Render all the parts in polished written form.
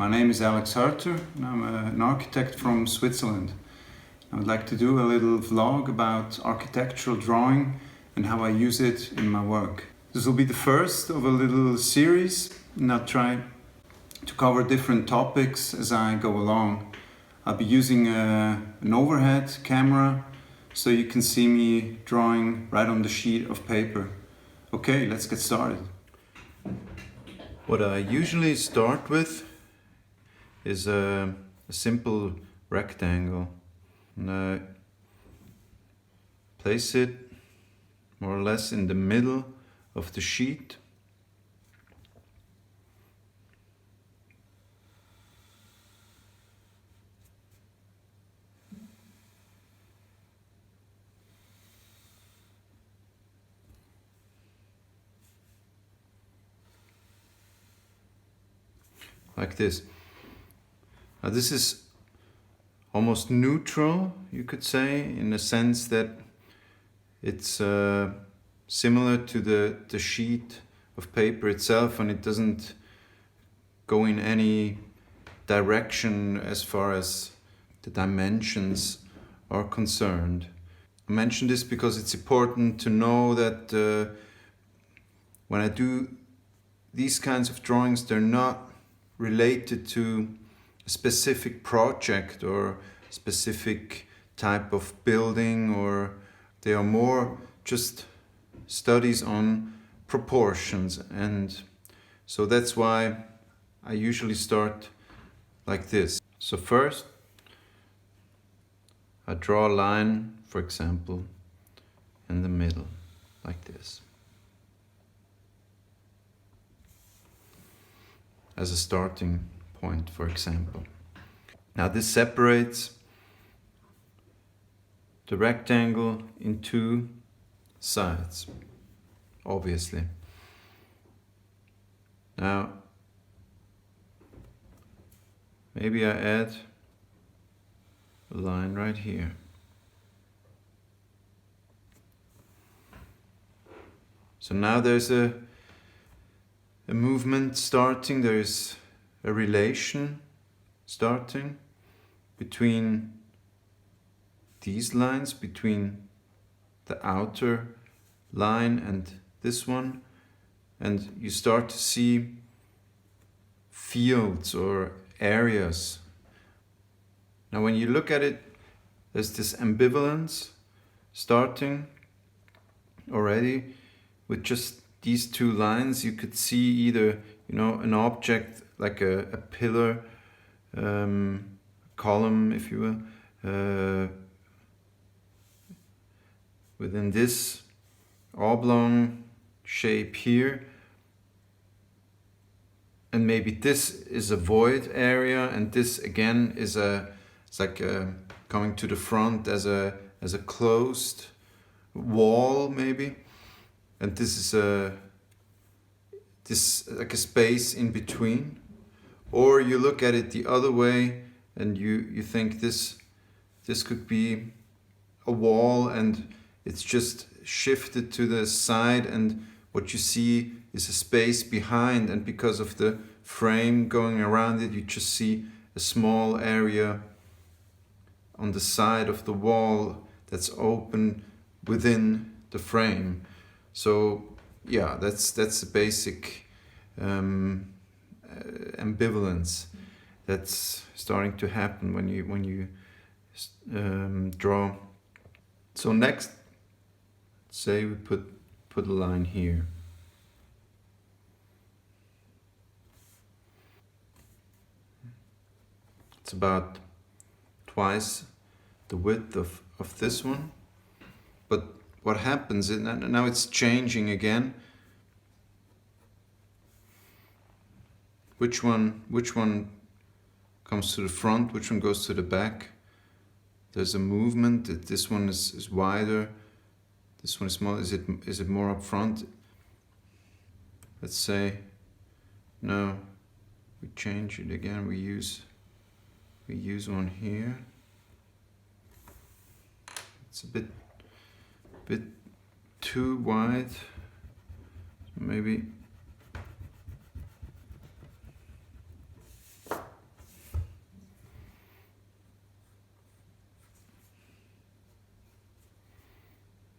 My name is Alex Harter and I'm an architect from Switzerland. I would like to do a little vlog about architectural drawing and how I use it in my work. This will be the first of a little series and I'll try to cover different topics as I go along. I'll be using an overhead camera so you can see me drawing right on the sheet of paper. Okay, let's get started. What I usually start with is a simple rectangle. And I place it more or less in the middle of the sheet. Like this. Now this is almost neutral, you could say, in the sense that it's similar to the sheet of paper itself, and it doesn't go in any direction as far as the dimensions are concerned. I mention this because it's important to know that when I do these kinds of drawings, they're not related to a specific project or specific type of building, or they are more just studies on proportions. And so that's why I usually start like this. So first I draw a line, for example, in the middle, like this, as a starting point, for example. Now this separates the rectangle in two sides, obviously. Now maybe I add a line right here. So now there's a movement starting, there's a relation starting between these lines, between the outer line and this one, and you start to see fields or areas. Now when you look at it, there's this ambivalence starting already with just these two lines. You could see either, an object like a pillar, column, if you will, within this oblong shape here, and maybe this is a void area, and this again is it's like coming to the front as a closed wall maybe, and this is like a space in between. Or you look at it the other way and you think this could be a wall and it's just shifted to the side, and what you see is a space behind, and because of the frame going around it, you just see a small area on the side of the wall that's open within the frame. So yeah, that's the basic ambivalence that's starting to happen when you draw. So next, say we put a line here. It's about twice the width of this one. But what happens is now it's changing again. Which one comes to the front, which one goes to the back? There's a movement that this one is wider, this one is smaller. Is it more up front? Let's say no, we change it again. We use one here. It's a bit too wide. Maybe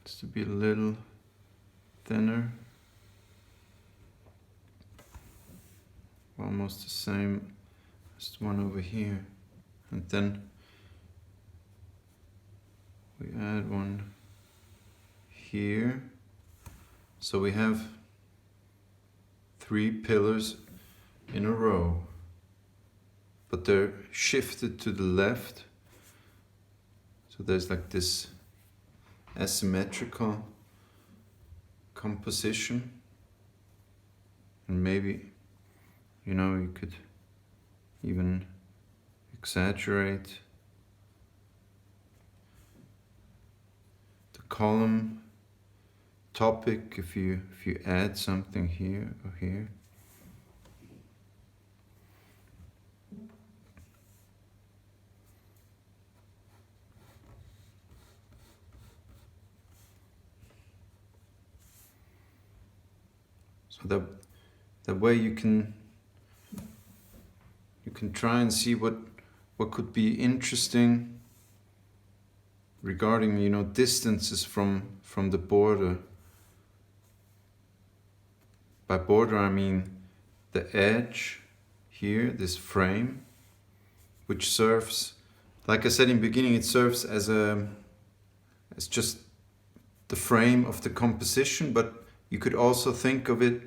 Just to be a little thinner. Almost the same as the one over here. And then we add one here. So we have 3 pillars in a row, but they're shifted to the left. So there's like this asymmetrical composition. And maybe, you know, you could even exaggerate the column topic if you add something here or here. So that way you can try and see what could be interesting regarding, you know, distances from the border. By border I mean the edge here, this frame, which serves, like I said in the beginning, it serves as just the frame of the composition, but you could also think of it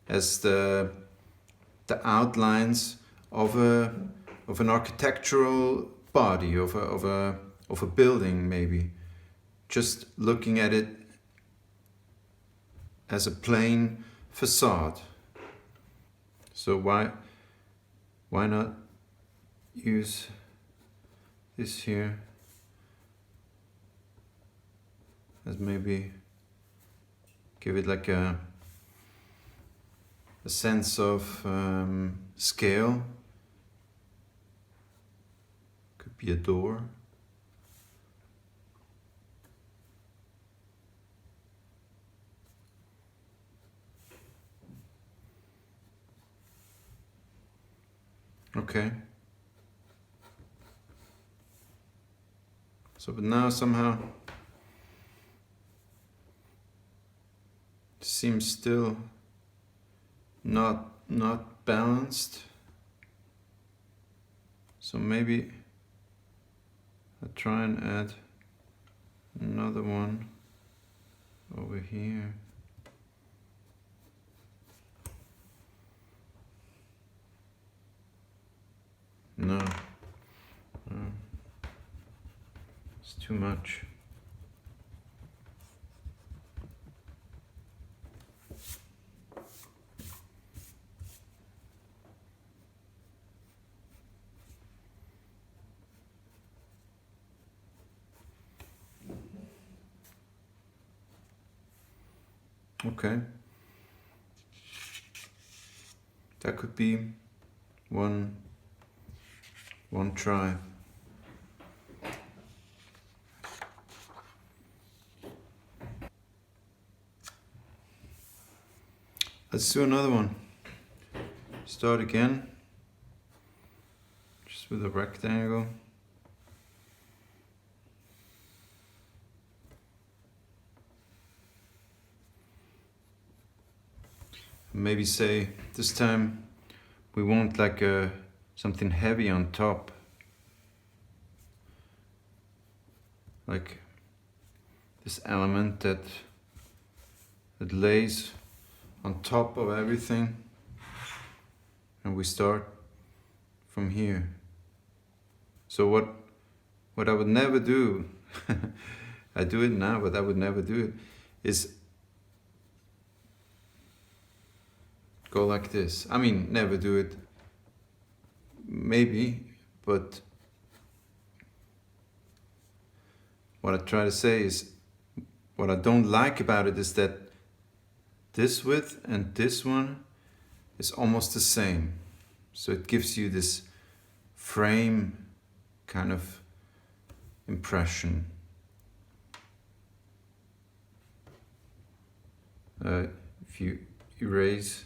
as the outlines of an architectural body, of a building, maybe. Just looking at it as a plain facade. So why not use this here as maybe give it like a sense of scale. Could be a door. Okay. So, but now somehow it seems still not balanced. So maybe I'll try and add another one over here. No, it's too much. Okay, that could be one try. Let's do another one. Start again, just with a rectangle. Maybe say this time we want like something heavy on top, like this element that lays on top of everything, and we start from here. So what I would never do, I do it now, but I would never do it, is go like this. I mean, never do it, maybe, but what I try to say is, what I don't like about it is that this width and this one is almost the same. So it gives you this frame kind of impression. If you erase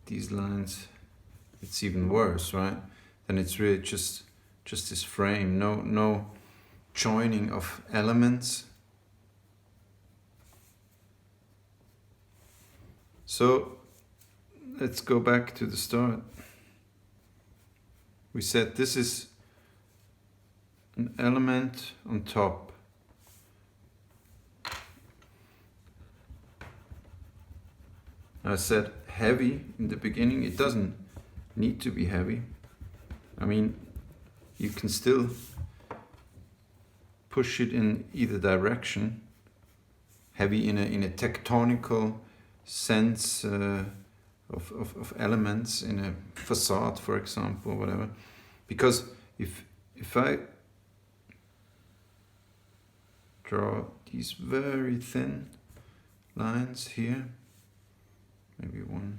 these lines, it's even worse, right? Then it's really just this frame, no joining of elements, So let's go back to the start. We said this is an element on top. I said heavy in the beginning. It doesn't need to be heavy. I mean, you can still push it in either direction. Heavy in a tectonical sense of elements in a facade, for example, whatever. Because if I draw these very thin lines here, maybe one,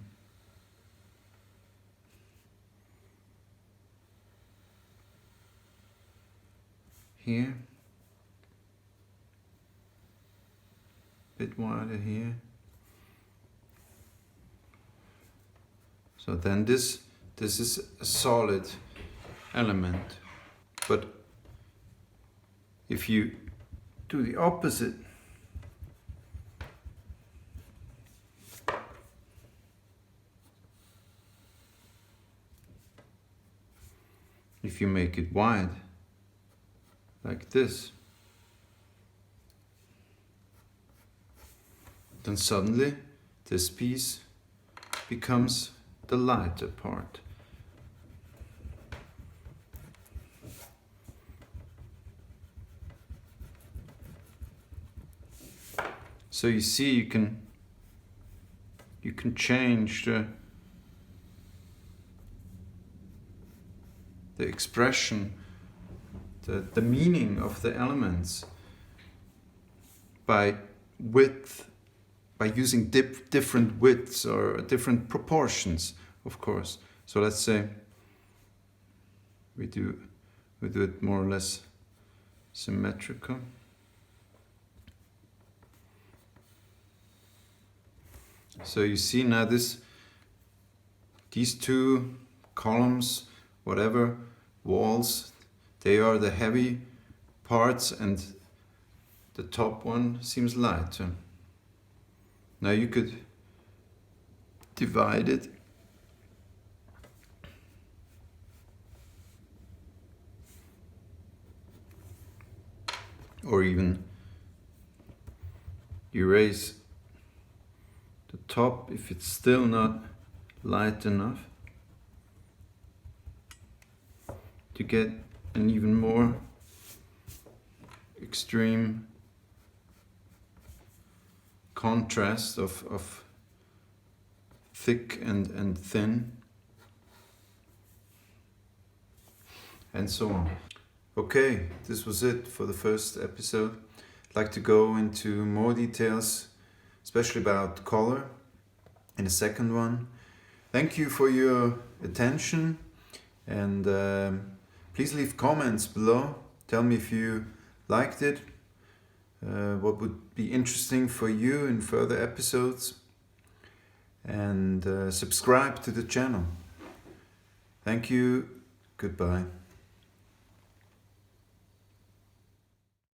here, bit wider here. So then this is a solid element. But if you do the opposite, if you make it wide, like this, then suddenly this piece becomes the lighter part. So you see, you can change the expression, the meaning of the elements by width, by using different widths or different proportions, of course. So let's say we do it more or less symmetrical. So you see now these two columns, whatever, walls, they are the heavy parts and the top one seems lighter. Now you could divide it or even erase the top if it's still not light enough to get an even more extreme contrast of thick and thin, and so on. Okay, this was it for the first episode. I'd like to go into more details, especially about color, in the second one. Thank you for your attention, and please leave comments below. Tell me if you liked it, what would be interesting for you in further episodes, and subscribe to the channel. Thank you. Goodbye.